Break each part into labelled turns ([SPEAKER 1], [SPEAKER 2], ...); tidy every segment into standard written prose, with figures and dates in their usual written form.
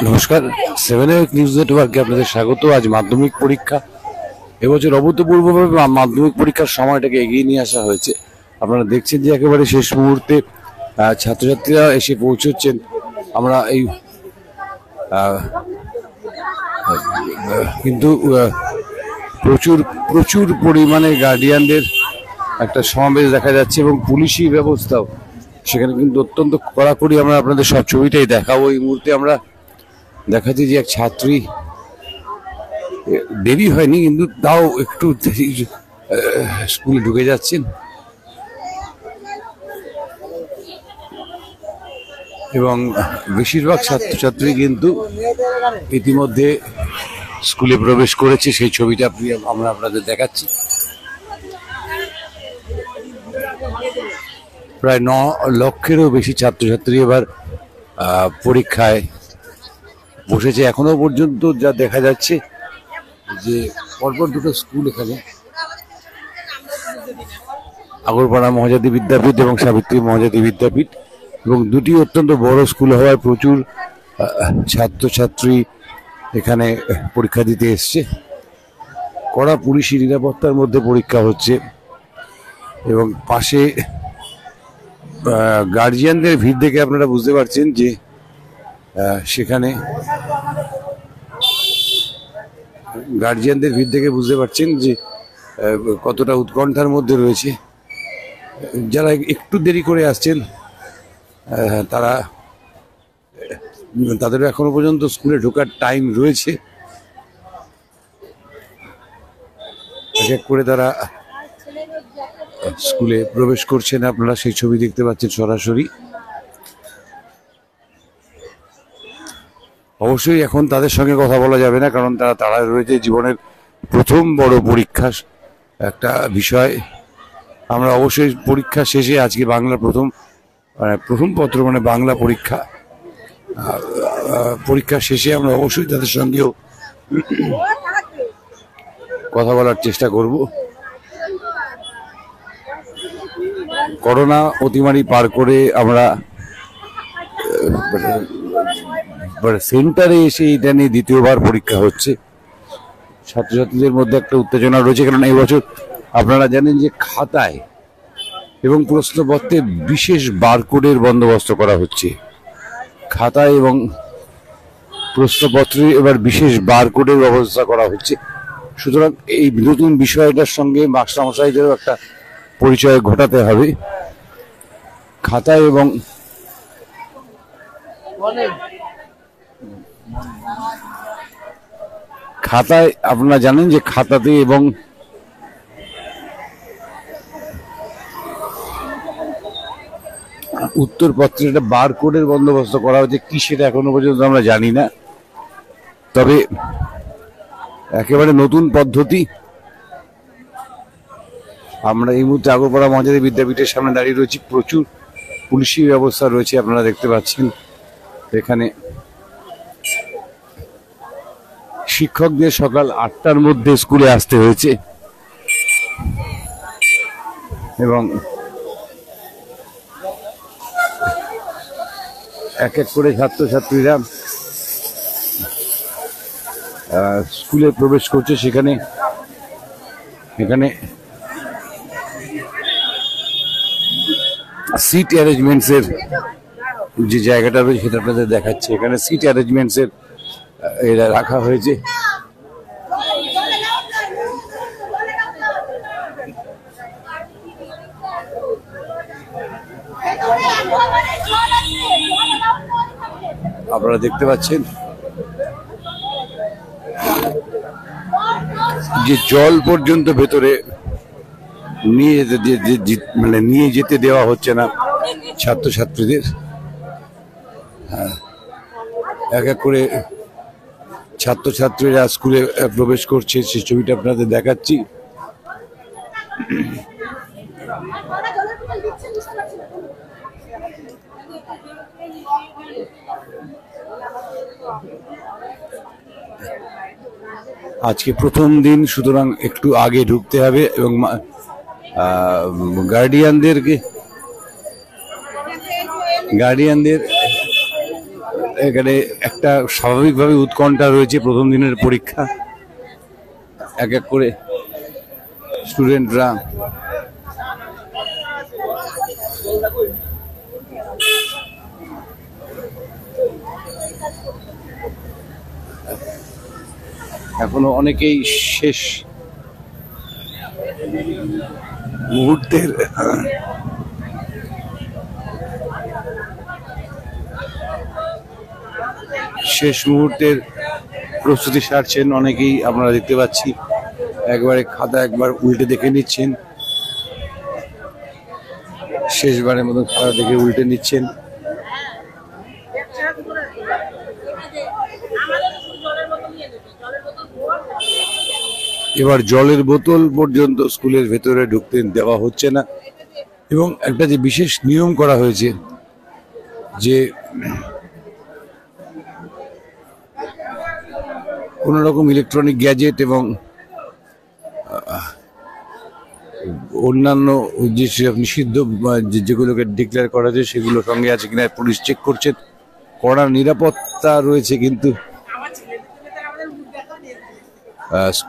[SPEAKER 1] নমস্কার, 7 নিউজ নেটওয়ার্কে আপনাদের স্বাগত। আজ মাধ্যমিক পরীক্ষা। এবছর অভূতপূর্বভাবে মাধ্যমিক পরীক্ষার সময়টাকে এগিয়ে নিয়ে আসা হয়েছে। আপনারা দেখছেন যে একেবারে শেষ মুহূর্তে ছাত্রছাত্রীরা এসে পৌঁছচ্ছেন। আমরা এই কিন্তু প্রচুর প্রচুর পরিমাণে গার্ডিয়ানদের একটা সমাবেশ দেখা যাচ্ছে এবং পুলিশি ব্যবস্থাও সেখানে কিন্তু অত্যন্ত কড়াকড়ি। আমরা আপনাদের সব ছবিটাই দেখাবো। এই মুহূর্তে আমরা দেখাচ্ছি যে এক ছাত্রী, দেরি হয়নি কিন্তু তাও একটু স্কুলে ঢুকে যাচ্ছেন এবং বেশিরভাগ ছাত্রছাত্রী কিন্তু ইতিমধ্যে স্কুলে প্রবেশ করেছে। সেই ছবিটা আমরা আপনাদের দেখাচ্ছি। প্রায় 9 লক্ষেরও বেশি ছাত্রছাত্রী এবার পরীক্ষায় বসেছে। এখনো পর্যন্ত যা দেখা যাচ্ছে যে পরপর দুটো স্কুল এখানে, আগরপাড়া মহাজাতি বিদ্যাপীঠ এবং সাবিত্রী মহাজাতি বিদ্যাপীঠ, এবং দুটি অত্যন্ত বড় স্কুল হওয়ায় প্রচুর ছাত্রছাত্রী এখানে পরীক্ষা দিতে এসছে। কড়া পুলিশি নিরাপত্তার মধ্যে পরীক্ষা হচ্ছে এবং পাশে গার্জিয়ানদের ভিড় দেখে আপনারা বুঝতে পারছেন যে সেখানে কতটা উৎকণ্ঠার মধ্যে রয়েছে। যারা একটু দেরি করে আসছেন তাদেরও এখনো পর্যন্ত স্কুলে ঢোকার টাইম রয়েছে। এক এক করে তারা স্কুলে প্রবেশ করছেন। আপনারা সেই ছবি দেখতে পাচ্ছেন সরাসরি। অবশ্যই এখন তাদের সঙ্গে কথা বলা যাবে না, কারণ তারা তাড়ায় রয়েছে। জীবনের প্রথম বড় পরীক্ষা একটা বিষয়। আমরা অবশ্যই পরীক্ষা শেষে আজকে বাংলা প্রথম পত্র মানে বাংলা পরীক্ষা শেষে আমরা অবশ্যই তাদের সঙ্গেও কথা বলার চেষ্টা করব। করোনা অতিমারি পার করে আমরা সেন্টারে এসে এটা নিয়ে দ্বিতীয়বার পরীক্ষা হচ্ছে। ছাত্রছাত্রীদের মধ্যে একটা উত্তেজনা রয়েছে, কারণ এই বছর আপনারা জানেন যে খাতায় এবং প্রশ্নপত্রে বিশেষ বারকোডের বন্দোবস্ত করা হচ্ছে। খাতায় এবং প্রশ্নপত্রে এবার বিশেষ বারকোডের ব্যবস্থা করা হচ্ছে। সুতরাং এই নতুন বিষয়টার সঙ্গে মাস্টারমশাইদেরও একটা পরিচয় ঘটাতে হবে। খাতায় এবং আপনারা জানেন যে খাতাতে এবং উত্তরপত্রে একটা বারকোডের বন্দোবস্ত করা হচ্ছে। কি সেটা এখনো পর্যন্ত আমরা জানি না, তবে একেবারে নতুন পদ্ধতি। আমরা এই মুহূর্তে আগরপাড়া মহাজাতি বিদ্যাপীঠের সামনে দাঁড়িয়ে রয়েছি। প্রচুর পুলিশি ব্যবস্থা রয়েছে, আপনারা দেখতে পাচ্ছেন। এখানে শিক্ষকদের সকাল 8টার মধ্যে স্কুলে আসতে হয়েছে এবং এক এক করে ছাত্রছাত্রীরা স্কুলে প্রবেশ করছে। এখানে সিট অ্যারেঞ্জমেন্টস এর যে জায়গাটা রয়েছে সেটা আপনাদের দেখাচ্ছে। এখানে সিট অ্যারেঞ্জমেন্টস এর এরা রাখা হয়েছে। আপনারা দেখতে পাচ্ছেন যে জল পর্যন্ত ভেতরে নিয়ে যেতে দেওয়া হচ্ছে না ছাত্রছাত্রীদের। এক এক করে ছাত্রছাত্রীরা স্কুলে প্রবেশ করছে, সেই ছবিটা আপনাদের দেখাচ্ছি। আজকে প্রথম দিন, সুতরাং একটু আগে ঢুকতে হবে এবং গার্ডিয়ানদেরকে গার্ডিয়ানদের এখানে একটা স্বাভাবিকভাবে উৎকণ্ঠা রয়েছে। প্রথম দিনের পরীক্ষা, এক এক করে স্টুডেন্টরা এখনো অনেকেই শেষ মুহূর্তের প্রস্তুতি সারছেন। অনেকেই আপনারা দেখতে পাচ্ছি একবারে খাতা একবার উল্টে দেখে নিচ্ছেন, শেষবারের মতো খাতা দেখে উল্টে নিচ্ছেন। এবার জলের বোতল পর্যন্ত স্কুলের ভেতরে ঢুকতে দেওয়া হচ্ছে না। এবং একটা যে বিশেষ নিয়ম করা হয়েছে যে কোন রকম ইলেকট্রনিক গ্যাজেট এবং অন্যান্য যে নিষিদ্ধ যেগুলোকে ডিক্লেয়ার করা যায় সেগুলো সঙ্গে আছে কিনা পুলিশ চেক করছেন। কড়া নিরাপত্তা রয়েছে, কিন্তু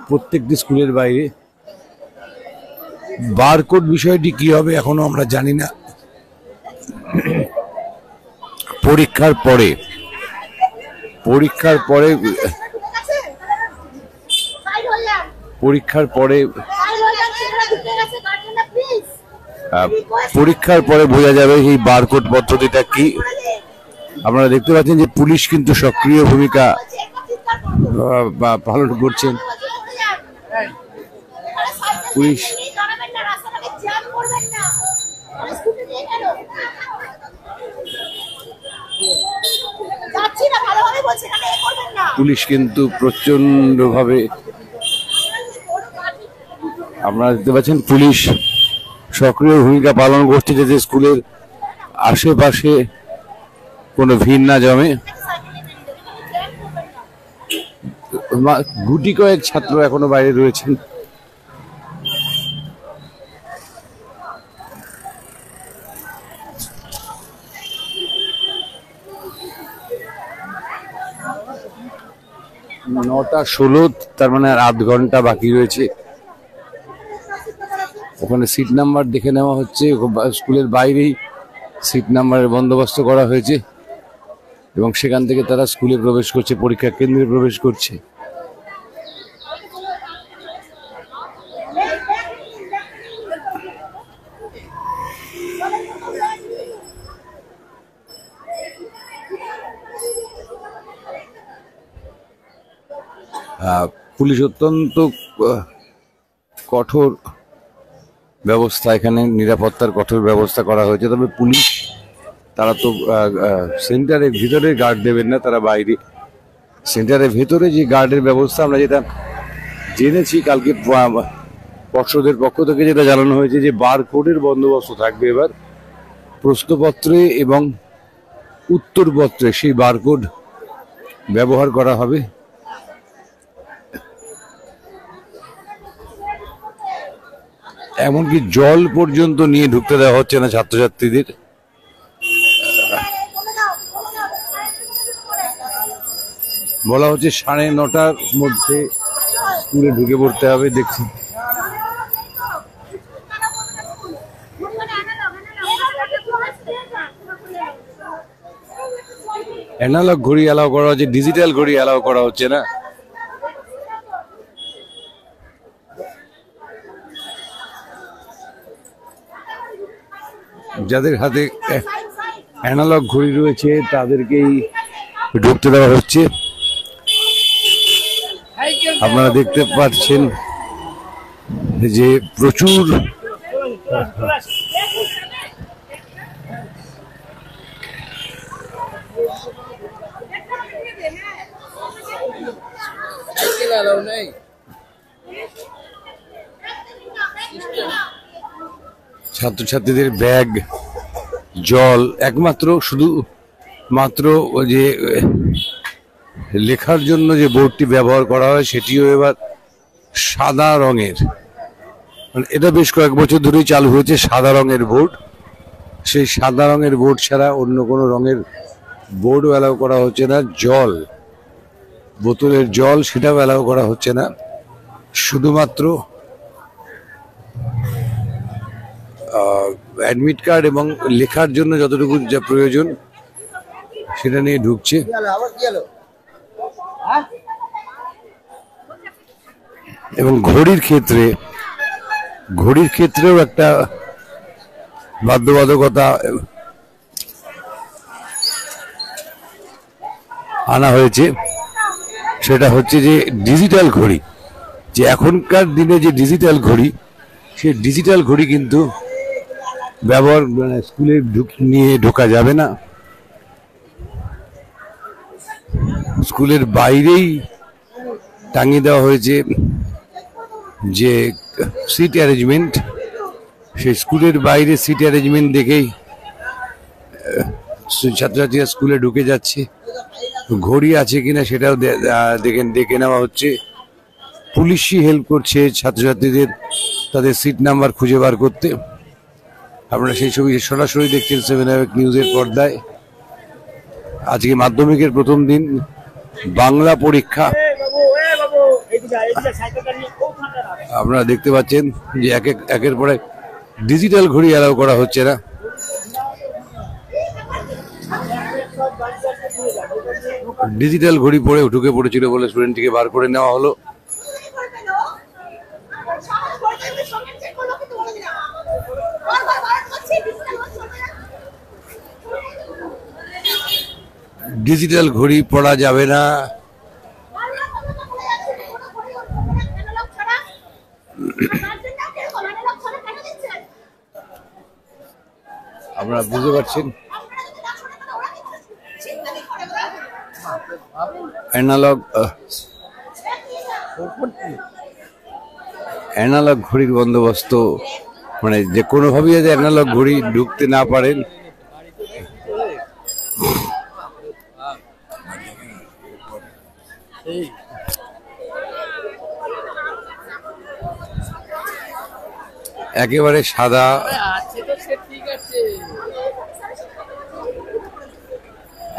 [SPEAKER 1] প্রত্যেকটি স্কুলের বাইরে বারকোড বিষয়টি কি হবে এখনো আমরা জানি না। পরীক্ষার পরে বোঝা যাবে এই বারকোড পদ্ধতিটা কি। আপনারা দেখতে পাচ্ছেন যে পুলিশ কিন্তু সক্রিয় ভূমিকা পালন করছেন। পুলিশ কিন্তু প্রচন্ড ভাবে, আপনারা দেখতে পাচ্ছেন পুলিশ সক্রিয় ভূমিকা পালন করছে যাতে স্কুলের আশেপাশে কোনো ভিড় না জমে। গুটি কয়েক ছাত্র এখনো বাইরে রয়েছেন। নটা 16, তার মানে আর আধ ঘন্টা বাকি রয়েছে। ওখানে সিট নাম্বার দেখে নেওয়া হচ্ছে। স্কুলের বাইরেই সিট নাম্বারের বন্দোবস্ত করা হয়েছে এবং সেখান থেকে তারা স্কুলে প্রবেশ করছে, পরীক্ষা কেন্দ্রে প্রবেশ করছে। পুলিশ অত্যন্ত কঠোর ব্যবস্থা, এখানে নিরাপত্তার কঠোর ব্যবস্থা করা হয়েছে। তবে পুলিশ তারা তো সেন্টারের ভিতরে গার্ড দেবেন না, তারা বাইরে সেন্টারের ভেতরে যে গার্ডের ব্যবস্থা আমরা যেটা জেনেছি কালকে পর্ষদের পক্ষ থেকে যেটা জানানো হয়েছে যে বারকোডের বন্দোবস্ত থাকবে এবার প্রশ্নপত্রে এবং উত্তরপত্রে, সেই বারকোড ব্যবহার করা হবে। এমনকি জল পর্যন্ত নিয়ে ঢুকতে দেওয়া হচ্ছে না ছাত্রছাত্রীদের। বলা হচ্ছে 9:30টার মধ্যে স্কুলে ঢুকে পড়তে হবে। দেখছি অ্যানালগ ঘড়ি অ্যালাউ করা হচ্ছে, ডিজিটাল ঘড়ি অ্যালাউ করা হচ্ছে না। যাদের হাতে অ্যানালগ ঘড়ি রয়েছে তাদেরকেই ঢুকতে দেওয়া হচ্ছে। আপনারা দেখতে পাচ্ছেন যে প্রচুর ছাত্রছাত্রীদের ব্যাগ, জল, একমাত্র শুধু মাত্র যে লেখার জন্য যে বোর্ডটি ব্যবহার করা হয় সেটিও এবার সাদা রঙের। এটা বেশ কয়েক বছর ধরেই চালু হয়েছে, সাদা রঙের বোর্ড। সেই সাদা রঙের বোর্ড ছাড়া অন্য কোনো রঙের বোর্ডও অ্যালাউ করা হচ্ছে না। জল, বোতলের জল, সেটাও অ্যালাউ করা হচ্ছে না। শুধুমাত্র অ্যাডমিট কার্ড এবং লেখার জন্য যতটুকু যা প্রয়োজন সেটা নিয়ে ঢুকছে। এবং ঘড়ির ক্ষেত্রেও একটা বাধ্যবাধকতা আনা হয়েছে। সেটা হচ্ছে যে ডিজিটাল ঘড়ি, যে এখনকার দিনে যে ডিজিটাল ঘড়ি, সেই ডিজিটাল ঘড়ি কিন্তু ব্যবহার স্কুলে নিয়ে ঢোকা যাবে না। স্কুলের বাইরেই টাঙিয়ে দেওয়া হয়েছে যে সিট অ্যারেঞ্জমেন্ট, সেই স্কুলের বাইরে সিট অ্যারেঞ্জমেন্ট দেখেই ছাত্রছাত্রীরা স্কুলে ঢুকে যাচ্ছে। ঘড়ি আছে কিনা সেটাও দেখে নেওয়া হচ্ছে। পুলিশই হেল্প করছে ছাত্রছাত্রীদের তাদের সিট নাম্বার খুঁজে বার করতে। আপনারা সেই ছবি সরাসরি দেখছেন 7 নিউজের পর্দায়। আজকে মাধ্যমিকের প্রথম দিন, বাংলা পরীক্ষা। আপনারা দেখতে পাচ্ছেন যে একের পরে ডিজিটাল ঘড়ি অ্যালাউ করা হচ্ছে না। ডিজিটাল ঘড়ি পরে ঢুকে পড়েছিল বলে স্টুডেন্টটিকে বার করে নেওয়া হলো। ডিজিটাল ঘড়ি পড়া যাবে না। আপনারা বুঝতে পারছেন অ্যানালগ ঘড়ির বন্দোবস্ত, মানে যে কোনোভাবেই যাতে অ্যানালগ ঘড়ি ঢুকতে না পারেন। একেবারে সাদা,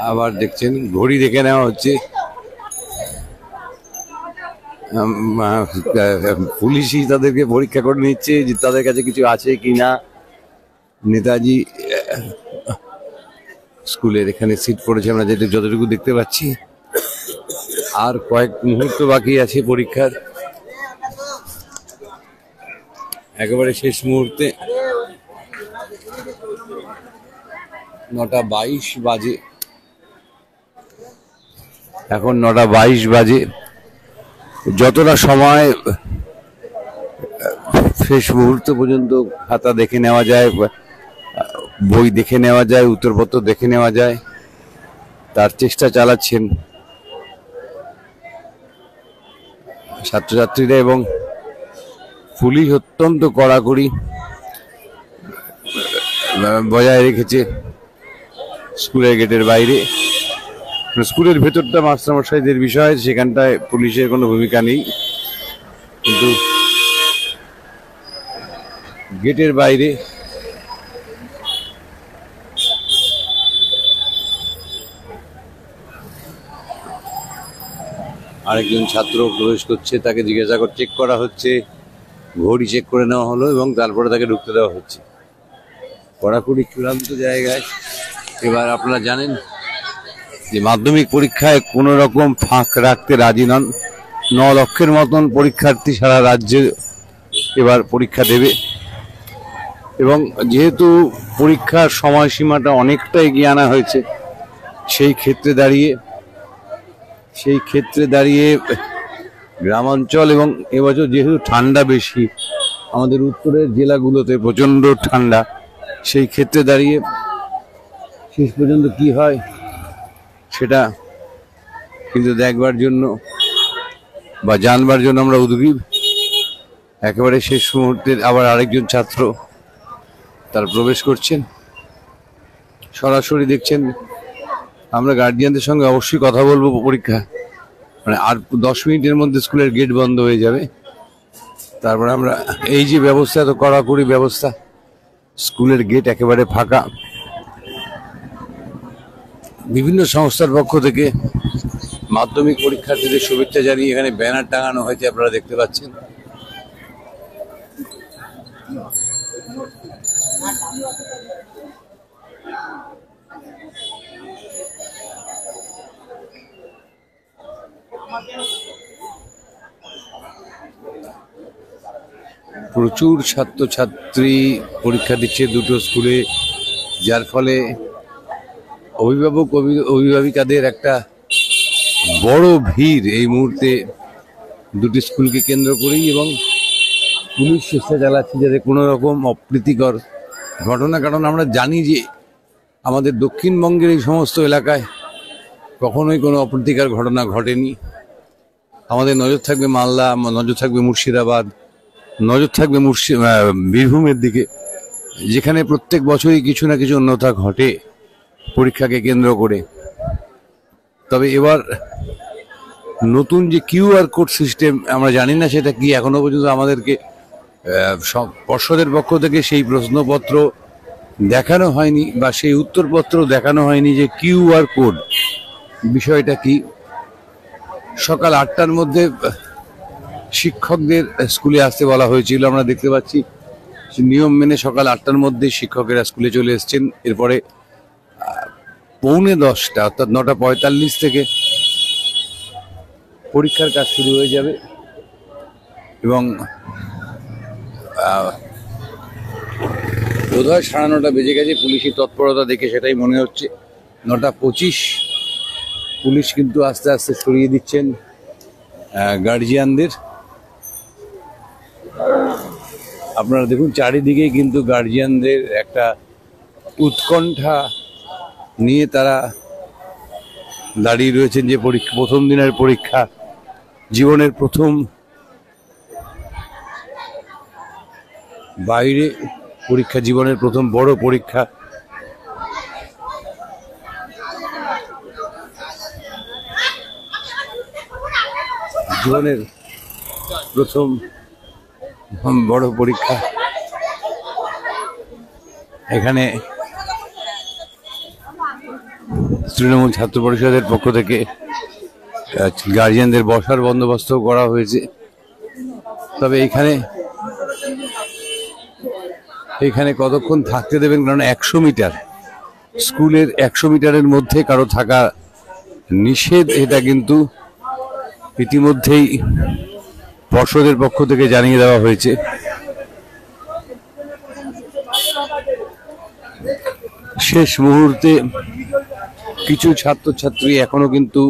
[SPEAKER 1] আবার দেখছেন ঘড়ি দেখে নেওয়া হচ্ছে। পুলিশই তাদেরকে পরীক্ষা করে নিচ্ছে যে তাদের কাছে কিছু আছে কিনা। নেতাজি স্কুলের এখানে সিট পড়েছে, আমরা যতটুকু দেখতে পাচ্ছি। আর কয়েক মুহূর্ত বাকি আছে পরীক্ষার, একেবারে শেষ মুহূর্তে। 9:22 বাজে, এখন 9:22 বাজে। যতটা সময় শেষ মুহূর্ত পর্যন্ত খাতা দেখে নেওয়া যায়, বই দেখে নেওয়া যায়, উত্তরপত্র দেখে নেওয়া যায়, তার চেষ্টা চালাচ্ছেন ছাত্রছাত্রীরা। এবং পুলিশ অত্যন্ত কড়াকড়ি বজায় রেখেছে স্কুলের গেটের বাইরে। স্কুলের ভেতরটা মাস্টারমশাইদের বিষয়, সেখানটায় পুলিশের কোনো ভূমিকা নেই, কিন্তু গেটের বাইরে আরেকজন ছাত্র প্রবেশ করছে, তাকে জিজ্ঞাসা করে চেক করা হচ্ছে, ঘড়ি চেক করে নেওয়া হলো এবং তারপরে তাকে ঢুকতে দেওয়া হচ্ছে। কড়াকড়ি চূড়ান্ত জায়গায়। এবার আপনারা জানেন যে মাধ্যমিক পরীক্ষায় কোনো রকম ফাঁক রাখতে রাজি নন। 9 লক্ষের মতন পরীক্ষার্থী সারা রাজ্যে এবার পরীক্ষা দেবে। এবং যেহেতু পরীক্ষার সময়সীমাটা অনেকটা এগিয়ে আনা হয়েছে, সেই ক্ষেত্রে দাঁড়িয়ে গ্রামাঞ্চল এবং এবছর যেহেতু ঠান্ডা বেশি, আমাদের উত্তরের জেলাগুলোতে প্রচণ্ড ঠান্ডা, সেই ক্ষেত্রে দাঁড়িয়ে শেষ পর্যন্ত কি হয় সেটা কিন্তু দেখবার জন্য বা জানবার জন্য আমরা উদগ্রীব। একেবারে শেষ মুহূর্তে আবার আরেকজন ছাত্র তার প্রবেশ করছেন, সরাসরি দেখছেন। আমরা গার্জিয়ানদের সঙ্গে অবশ্যই কথা বলবো। পরীক্ষা মানে আর 10 মিনিটের মধ্যে স্কুলের গেট বন্ধ হয়ে যাবে। তারপরে আমরা এই যে ব্যবস্থা, এত কড়াকড়ি ব্যবস্থা, স্কুলের গেট একেবারে ফাঁকা। বিভিন্ন সংস্থার পক্ষ থেকে মাধ্যমিক পরীক্ষার্থীদের শুভেচ্ছা জানিয়ে এখানে ব্যানার টাঙানো হয়েছে, আপনারা দেখতে পাচ্ছেন। প্রচুর ছাত্রছাত্রী পরীক্ষা দিচ্ছে দুটো স্কুলে, যার ফলে অভিভাবক অভিভাবিকাদের একটা বড় ভিড় এই মুহূর্তে দুটি স্কুলকে কেন্দ্র করেই, এবং পুলিশ চেষ্টা চালাচ্ছে যাতে কোনো রকম অপ্রীতিকর ঘটনা, কারণ আমরা জানি যে আমাদের দক্ষিণবঙ্গের এই সমস্ত এলাকায় কখনোই কোনো অপ্রীতিকর ঘটনা ঘটেনি। আমাদের নজর থাকবে মালদা, নজর থাকবে মুর্শিদাবাদ, নজর থাকবে বীরভূমের দিকে, যেখানে প্রত্যেক বছরই কিছু না কিছু অন্যথা ঘটে পরীক্ষাকে কেন্দ্র করে। তবে এবার নতুন যে কিউআর কোড সিস্টেম, আমরা জানি না সেটা কি, এখনো পর্যন্ত আমাদেরকে পর্ষদের পক্ষ থেকে সেই প্রশ্নপত্র দেখানো হয়নি বা সেই উত্তরপত্র দেখানো হয়নি যে কিউআর কোড বিষয়টা কি। সকাল 8টার মধ্যে শিক্ষকদের স্কুলে আসতে বলা হয়েছিল, আমরা দেখতে পাচ্ছি নিয়ম মেনে সকাল 8টার মধ্যে শিক্ষকেরা স্কুলে চলে এসছেন। এরপরে 9:45 অর্থাৎ 9:45 থেকে পরীক্ষার কাজ শুরু হয়ে যাবে, এবং বোধহয় 9:30 বেজে গেছে। পুলিশি তৎপরতা দেখে সেটাই মনে হচ্ছে। 9:25 পুলিশ কিন্তু আস্তে আস্তে সরিয়ে দিচ্ছেন গার্জিয়ানদের। আপনারা দেখুন চারিদিকে কিন্তু গার্জিয়ানদের একটা উৎকণ্ঠা নিয়ে তারা দাঁড়িয়ে রয়েছেন যে প্রথম দিনের পরীক্ষা, জীবনের প্রথম বাইরে পরীক্ষা, জীবনের প্রথম বড় পরীক্ষা। জীবনের প্রথম বড় পরীক্ষা। এখানে তৃণমূল ছাত্র পরিষদের পক্ষ থেকে গার্জিয়ানদের বসার বন্দোবস্ত করা হয়েছে। তবে এখানে কতক্ষণ থাকতে দেবেন, কারণ 100 মিটার স্কুলের 100 মিটারের মধ্যে কারো থাকা নিষেধ, এটা কিন্তু ইতিমধ্যেই পর্ষদের পক্ষ থেকে জানিয়ে দেওয়া হয়েছে। শেষ মুহূর্তে কিছু ছাত্রছাত্রী এখনো কিন্তু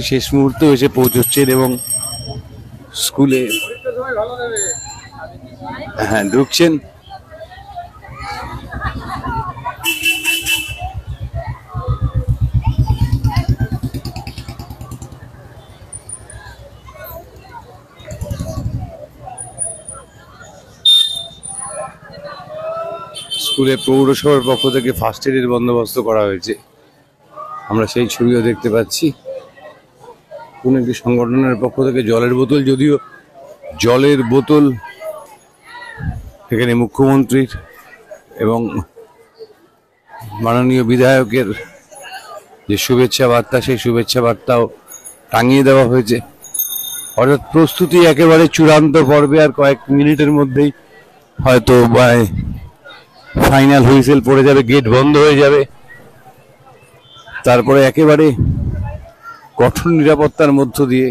[SPEAKER 1] শেষ মুহূর্তে এসে পৌঁছচ্ছেন এবং স্কুলে ঢুকছেন। স্কুলে পৌরসভার পক্ষ থেকে ফার্স্ট এডের বন্দোবস্ত করা হয়েছে, আমরা সেই ছবিও দেখতে পাচ্ছি। কোন একটি সংগঠনের পক্ষ থেকে জলের বোতল, যদিও জলের বোতল এখানে মুখ্যমন্ত্রীর এবং মাননীয় বিধায়কের যে শুভেচ্ছা বার্তা, সেই শুভেচ্ছা বার্তাও টাঙিয়ে দেওয়া হয়েছে। অর্থাৎ প্রস্তুতি একেবারে চূড়ান্ত পর্বে, আর কয়েক মিনিটের মধ্যেই হয়তো ফাইনাল হুইসেল পড়ে যাবে, গেট বন্ধ হয়ে যাবে। তারপরে একেবারে কঠোর নিরাপত্তার মধ্য দিয়ে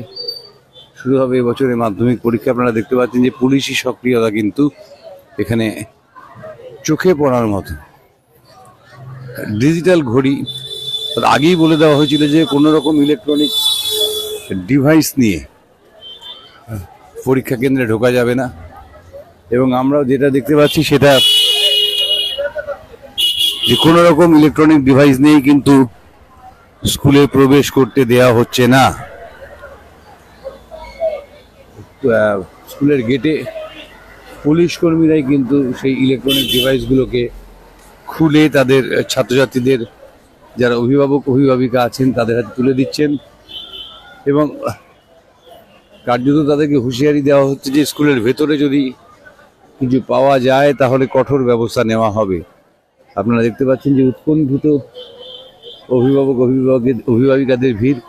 [SPEAKER 1] শুরু হবে এবছরের মাধ্যমিক পরীক্ষা। আপনারা দেখতে পাচ্ছেন যে পুলিশি সক্রিয়তা কিন্তু এখানে চোখে পড়ার মতো। ডিজিটাল ঘড়ি, আগেই বলে দেওয়া হয়েছিল যে কোনো রকম ইলেকট্রনিক ডিভাইস নিয়ে পরীক্ষা কেন্দ্রে ঢোকা যাবে না, এবং আমরা যেটা দেখতে পাচ্ছি সেটা যে কোনো রকম ইলেকট্রনিক ডিভাইস নিয়েই কিন্তু স্কুলে প্রবেশ করতে দেয়া হচ্ছে না। স্কুলের গেটে পুলিশ কর্মীরাই কিন্তু সেই ইলেকট্রনিক ডিভাইসগুলোকে খুলে তাদের ছাত্রছাত্রীদের, যারা অভিভাবক অভিভাবিকা আছেন, তাদের হাতে তুলে দিচ্ছেন। এবং কার্যত তাদেরকে হুঁশিয়ারি দেওয়া হচ্ছে যে স্কুলের ভেতরে যদি কিছু পাওয়া যায় তাহলে কঠোর ব্যবস্থা নেওয়া হবে। আপনারা দেখতে পাচ্ছেন যে উৎকণ্ঠিত অভিভাবিকাদের ভিড়,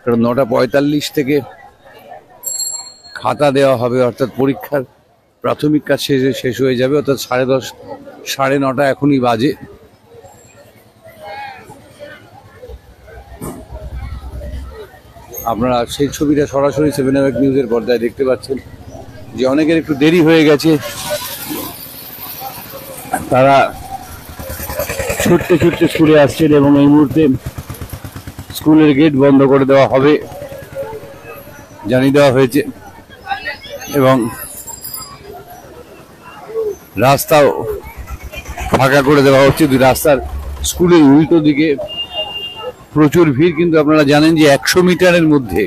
[SPEAKER 1] কারণ 9:45 থেকে খাতা দেওয়া হবে, অর্থাৎ পরীক্ষার প্রাথমিক কাজ শেষ হয়ে যাবে, অর্থাৎ 10:30 9:30 এখনই বাজে। আপনারা সেই ছবিটা সরাসরি 7 নিউজের পর্দায় দেখতে পাচ্ছেন যে অনেকের একটু দেরি হয়ে গেছে, তারা ছুটতে ছুটতে স্কুলে আসছেন এবং এই মুহূর্তে স্কুলের গেট বন্ধ করে দেওয়া হবে জানিয়ে দেওয়া হয়েছে এবং রাস্তাও ফাঁকা করে দেওয়া হচ্ছে। রাস্তার স্কুলের উল্টো দিকে প্রচুর ভিড়, কিন্তু আপনারা জানেন যে 100 মিটারের মধ্যে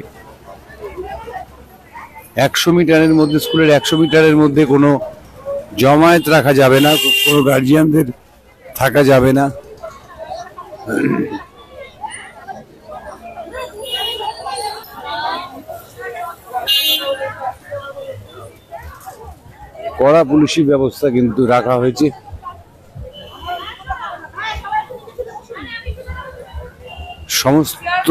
[SPEAKER 1] স্কুলের 100 মিটারের মধ্যে কোনো জমায়েত রাখা যাবে না, কোনো গার্জিয়ানদের থাকা যাবে না। কড়া পুলিশি ব্যবস্থা কিন্তু রাখা হয়েছে। সমস্ত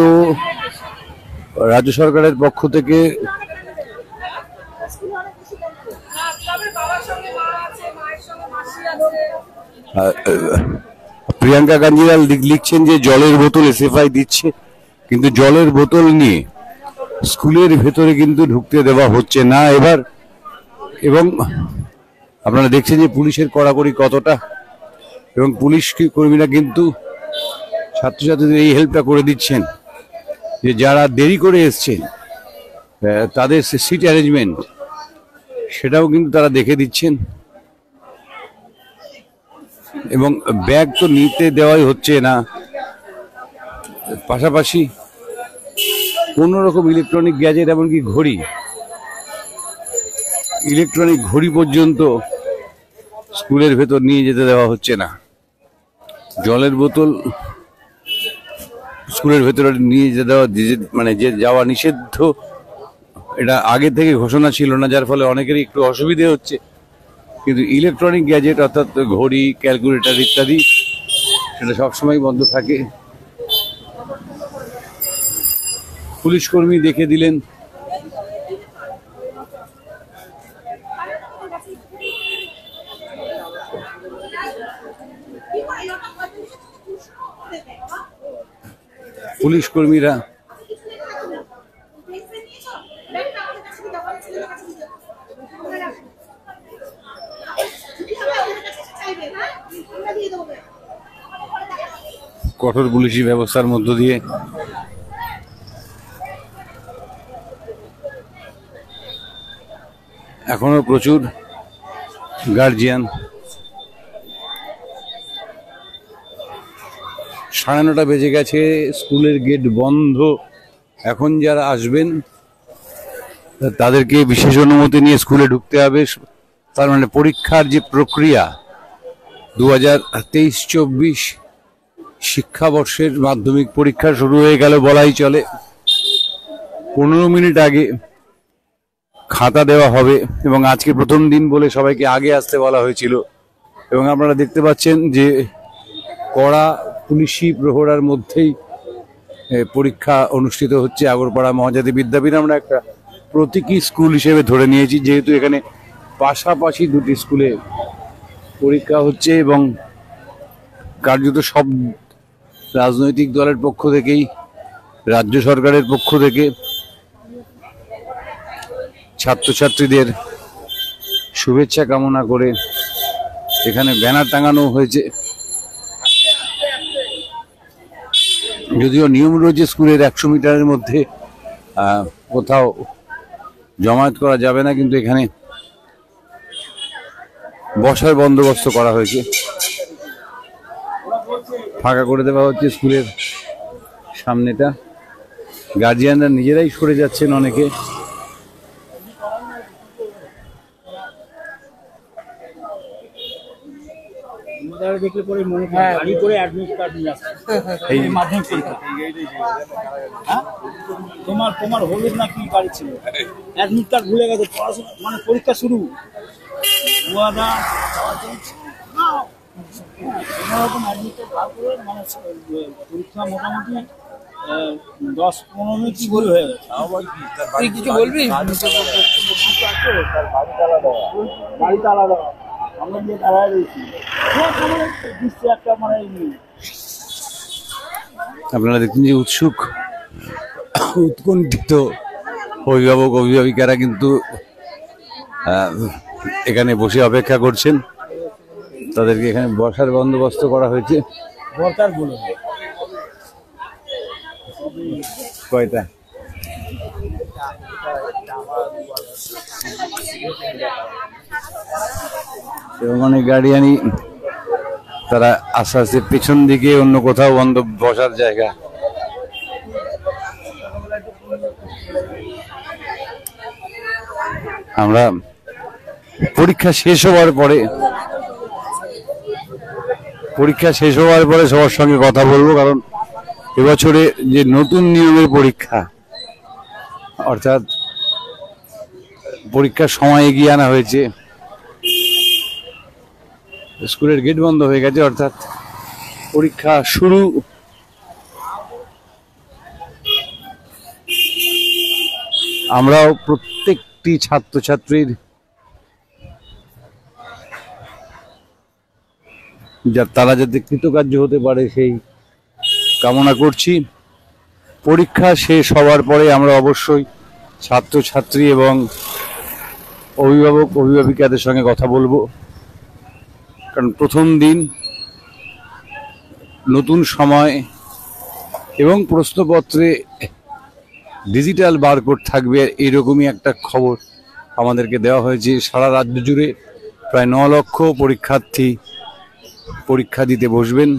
[SPEAKER 1] রাজ্য সরকারের পক্ষ থেকে প্রিয়াঙ্কা গান্ধীরা লিখছেন যে জলের বোতল এসএফআই দিচ্ছে, কিন্তু জলের বোতল নিয়ে স্কুলের ভেতরে কিন্তু ঢুকতে দেওয়া হচ্ছে না এবার। এবং আপনারা দেখছেন যে পুলিশের কড়াকড়ি কতটা, এবং পুলিশ কর্মীরা কিন্তু ছাত্রছাত্রীদের এই হেল্পটা করে দিচ্ছেন যে যারা দেরি করে এসছেন তাদের সিট অ্যারেঞ্জমেন্ট সেটাও কিন্তু তারা দেখে দিচ্ছেন। এবং ব্যাগ তো নিতে দেওয়াই হচ্ছে না, পাশাপাশি কোনো রকম ইলেকট্রনিক গ্যাজেট, এমনকি ইলেকট্রনিক ঘড়ি পর্যন্ত স্কুলের ভেতর নিয়ে যেতে দেওয়া হচ্ছে না। জলের বোতল স্কুলের ভেতরে নিয়ে যেতে দেওয়া যে যাওয়া নিষিদ্ধ, এটা আগে থেকে ঘোষণা ছিল না, যার ফলে অনেকেরই একটু অসুবিধে হচ্ছে। কিন্তু ইলেকট্রনিক গ্যাজেট অর্থাৎ ঘড়ি, ক্যালকুলেটর ইত্যাদি সেটা সবসময় বন্ধ থাকে। পুলিশ কর্মী দেখে দিলেন পুলিশ কর্মীরা কঠোর পুলিশি ব্যবস্থার মধ্য দিয়ে এখনো প্রচুর গার্জিয়ান। 9:30 বেজে গেছে, স্কুলের গেট বন্ধ। এখন যারা আসবেন তাদেরকে বিশেষ অনুমতি নিয়ে স্কুলে ঢুকতে হবে। তার মানে পরীক্ষার যে প্রক্রিয়া 2023-24 শিক্ষাবর্ষের মাধ্যমিক পরীক্ষা শুরু হয়ে গেল বলাই চলে। 15 মিনিট আগে খাতা দেওয়া হবে এবং আজকে প্রথম দিন বলে সবাইকে আগে আসতে বলা হয়েছিল। এবং আপনারা দেখতে পাচ্ছেন যে কড়া পুলিশি প্রহরার মধ্যেই পরীক্ষা অনুষ্ঠিত হচ্ছে আগরপাড়া মহাজাতি বিদ্যাপীঠ। আমরা একটা প্রতীকী স্কুল হিসেবে ধরে নিয়েছি, যেহেতু এখানে পাশাপাশি দুটি স্কুলে পরীক্ষা হচ্ছে এবং কার্যত সব রাজনৈতিক দলের পক্ষ থেকেই, রাজ্য সরকারের পক্ষ থেকে ছাত্রছাত্রীদের শুভেচ্ছা কামনা করে এখানে ব্যানার টাঙানো হয়েছে। যদিও নিয়ম রয়েছে স্কুলের 100 মিটারের মধ্যে কোথাও জমায়েত করা যাবে না, কিন্তু এখানে বসার বন্দোবস্ত করা হয়েছে। ফাঁকা করে দেওয়া হচ্ছে স্কুলের সামনেটা। গার্জিয়ানরা নিজেরাই সরে যাচ্ছেন অনেকে।
[SPEAKER 2] তাহলে দেখলে পরে মনে হয় গাড়ি করে অ্যাডমিট কার্ড নিয়ে আসছে এই মাধ্যমিক পরীক্ষা। হ্যাঁ তোমার তোমার হলুদ না কি গাড়ি ছিল, অ্যাডমিট কার্ড ভুলে গেছে, পড়াশোনা মানে পরীক্ষা শুরু ওয়াদা কোনোরকম অ্যাডমিট কার্ড বার করে মানে পরীক্ষা মোটামুটি 10-15 মিনিট ভুল হয়ে গেছে। তুই কিছু বলবি? বাড়িতে আলাদা আমরা গিয়ে দাঁড়ায় রয়েছি, একটা মানে
[SPEAKER 1] আপনারা দেখছেন যে উৎসুক উৎকণ্ঠিত অভিভাবক অভিভাবিকারা কিন্তু এখানে বসে অপেক্ষা করছেন। তাদেরকে এখানে বসার বন্দোবস্ত করা হয়েছে।
[SPEAKER 2] দরকার বলে
[SPEAKER 1] কয়টা এবং অনেক গার্ডিয়ানই তারা আস্তে আস্তে পেছন দিকে অন্য কোথাও বসার জায়গা। আমরা পরীক্ষা শেষ হওয়ার পরে সবার সঙ্গে কথা বলবো, কারণ এবছরে যে নতুন নিয়মের পরীক্ষা, অর্থাৎ পরীক্ষার সময় এগিয়ে আনা হয়েছে, স্কুলের গেট বন্ধ হয়ে গেছে, অর্থাৎ পরীক্ষা শুরু আমরাও প্রত্যেকটি ছাত্রছাত্রীর তারা যাতে কৃতকার্য হতে পারে সেই কামনা করছি। পরীক্ষা শেষ হওয়ার পরে আমরা অবশ্যই ছাত্রছাত্রী এবং অভিভাবক অভিভাবিকাদের সঙ্গে কথা বলবো, কারণ প্রথম দিন, নতুন সময় এবং প্রশ্নপত্রে ডিজিটাল বারকোড থাকবে এরকমই একটা খবর আমাদেরকে দেওয়া হয়েছে। সারা রাজ্য জুড়ে প্রায় 9 লক্ষ পরীক্ষার্থী পরীক্ষা দিতে বসবেন।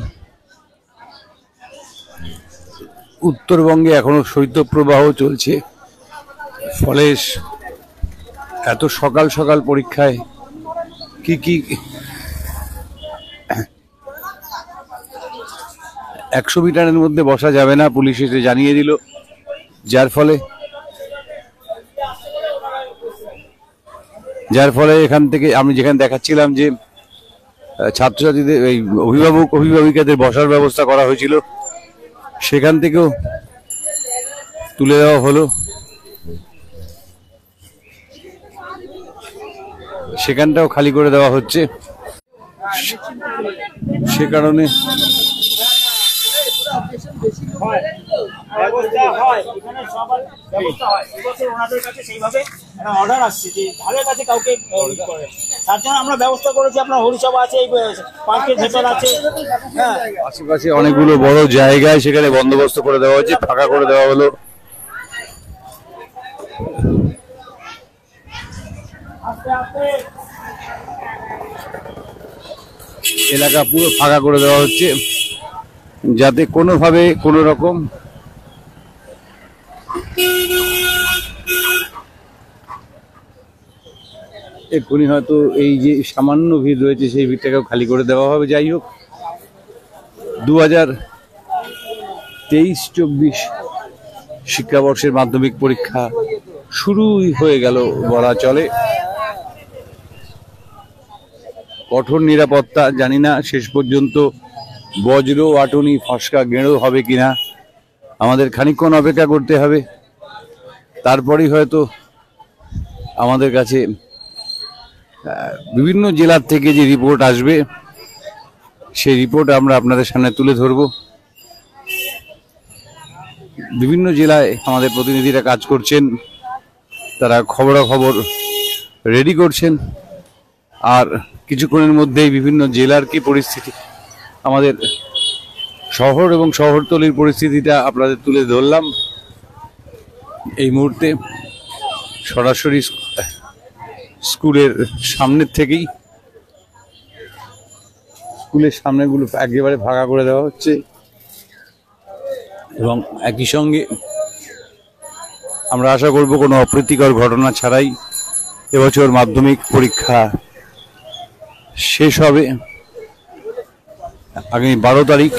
[SPEAKER 1] উত্তরবঙ্গে এখনো শৈত্যপ্রবাহ চলছে, ফলে এত সকাল সকাল পরীক্ষায় কি 100 মিটারের মধ্যে বসা যাবে না, পুলিশ এসে জানিয়ে দিল, যার ফলে এখান থেকে আমি যেখানে দেখাচ্ছিলাম যে ছাত্রছাত্রীদের এই অভিভাবক অভিভাবিকাদের বসার ব্যবস্থা করা হয়েছিল, সেখান থেকেও তুলে দেওয়া হলো। সেখানটাও খালি করে দেওয়া হচ্ছে। সে কারণে
[SPEAKER 2] আমরা ব্যবস্থা করেছি, আপনার হরিসভা আছে, পার্কের ভেতর আছে,
[SPEAKER 1] আশেপাশে অনেকগুলো বড় জায়গায় সেখানে বন্দোবস্ত করে দেওয়া হয়েছে, ফাঁকা করে দেওয়া হলো। এলাকা পুরো ফাঁকা করে দেওয়া হচ্ছে, যাতে কোনোভাবে কোনো রকম এক্ষুনি হয়তো এই যে সামান্য ভিড় রয়েছে সেই ভিড়টাকেও খালি করে দেওয়া হবে। যাই হোক, 2023-24 শিক্ষাবর্ষের মাধ্যমিক পরীক্ষা শুরুই হয়ে গেল বলা চলে। কঠোর নিরাপত্তা, জানি না শেষ পর্যন্ত বজ্র আটুনি ফসকা গেঁড়ো হবে কিনা, আমাদের খানিকক্ষণ অপেক্ষা করতে হবে। তারপরেই হয়তো আমাদের কাছে বিভিন্ন জেলার থেকে যে রিপোর্ট আসবে সেই রিপোর্ট আমরা আপনাদের সামনে তুলে ধরব। বিভিন্ন জেলায় আমাদের প্রতিনিধিরা কাজ করছেন, তারা খবরাখবর রেডি করছেন, আর কিছুক্ষণের মধ্যেই বিভিন্ন জেলার কি পরিস্থিতি, আমাদের শহর এবং শহরতলির পরিস্থিতিটা আপনাদের তুলে ধরলাম। এই মুহূর্তে সরাসরি স্কুলের সামনের থেকেই, স্কুলের সামনেগুলো একেবারে ফাঁকা করে দেওয়া হচ্ছে এবং একই সঙ্গে আমরা আশা করব কোনো অপ্রীতিকর ঘটনা ছাড়াই এবছর মাধ্যমিক পরীক্ষা শেষ হবে। আগামী 12 তারিখ